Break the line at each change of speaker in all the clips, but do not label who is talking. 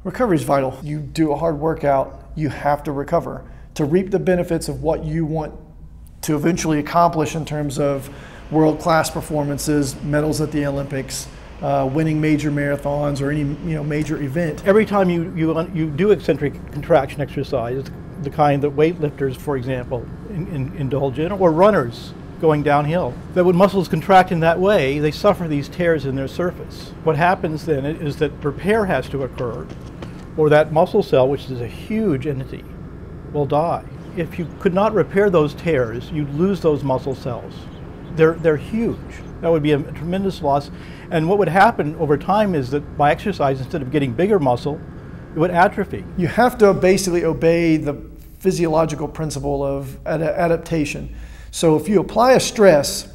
Recovery is vital. You do a hard workout, you have to recover to reap the benefits of what you want to eventually accomplish in terms of world-class performances, medals at the Olympics, winning major marathons or any major event.
Every time you do eccentric contraction exercise, the kind that weightlifters, for example, indulge in, or runners going downhill, that when muscles contract in that way, they suffer these tears in their surface. What happens then is that repair has to occur, or that muscle cell, which is a huge entity, will die. If you could not repair those tears, you'd lose those muscle cells. They're huge. That would be a tremendous loss. And what would happen over time is that by exercise, instead of getting bigger muscle, it would atrophy.
You have to basically obey the physiological principle of adaptation. So if you apply a stress,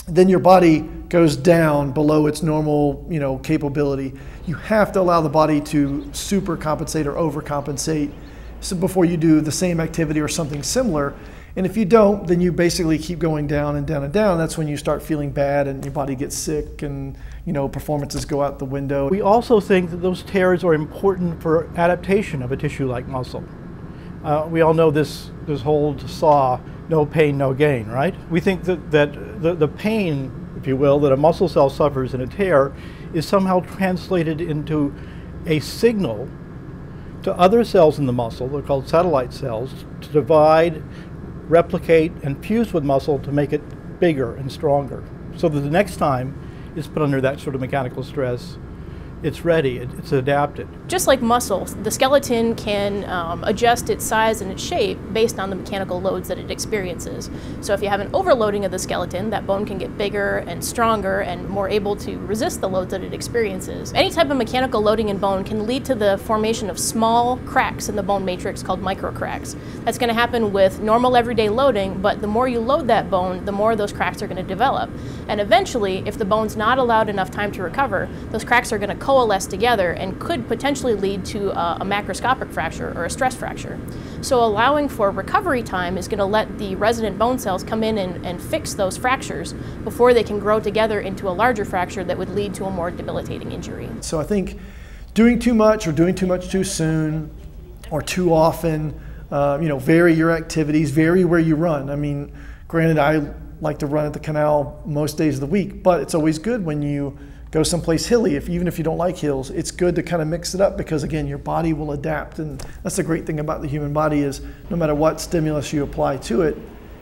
then your body goes down below its normal, capability. You have to allow the body to super compensate or overcompensate before you do the same activity or something similar. And if you don't, then you basically keep going down and down and down. That's when you start feeling bad and your body gets sick and performances go out the window.
We also think that those tears are important for adaptation of a tissue like muscle. We all know this whole saw, no pain, no gain, right? We think that the pain, if you will, that a muscle cell suffers in a tear is somehow translated into a signal to other cells in the muscle, they're called satellite cells, to divide, replicate, and fuse with muscle to make it bigger and stronger. So that the next time it's put under that sort of mechanical stress, it's ready, it's adapted.
Just like muscle, the skeleton can adjust its size and its shape based on the mechanical loads that it experiences. So if you have an overloading of the skeleton, that bone can get bigger and stronger and more able to resist the loads that it experiences. Any type of mechanical loading in bone can lead to the formation of small cracks in the bone matrix called microcracks. That's going to happen with normal everyday loading, but the more you load that bone, the more those cracks are going to develop. And eventually, if the bone's not allowed enough time to recover, those cracks are going to coalesce together and could potentially lead to a macroscopic fracture or a stress fracture. So allowing for recovery time is going to let the resident bone cells come in and fix those fractures before they can grow together into a larger fracture that would lead to a more debilitating injury.
So I think doing too much or doing too much too soon or too often, vary your activities, vary where you run. I mean, granted, I like to run at the canal most days of the week, but it's always good when you go someplace hilly. Even if you don't like hills, it's good to kind of mix it up because, again, your body will adapt. And that's the great thing about the human body is no matter what stimulus you apply to it,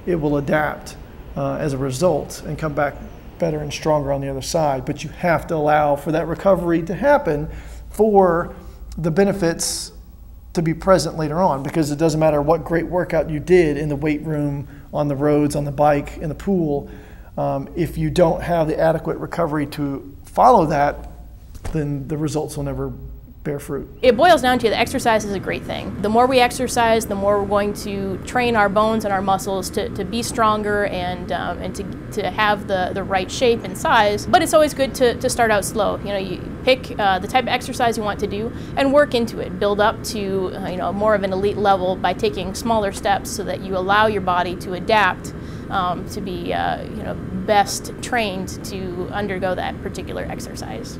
it will adapt as a result and come back better and stronger on the other side. But you have to allow for that recovery to happen for the benefits to be present later on, because it doesn't matter what great workout you did in the weight room, on the roads, on the bike, in the pool, if you don't have the adequate recovery to follow that, then the results will never bear fruit.
It boils down to the exercise is a great thing. The more we exercise, the more we're going to train our bones and our muscles to be stronger and to have the right shape and size. But it's always good to start out slow. You pick the type of exercise you want to do and work into it. Build up to more of an elite level by taking smaller steps so that you allow your body to adapt to be best trained to undergo that particular exercise.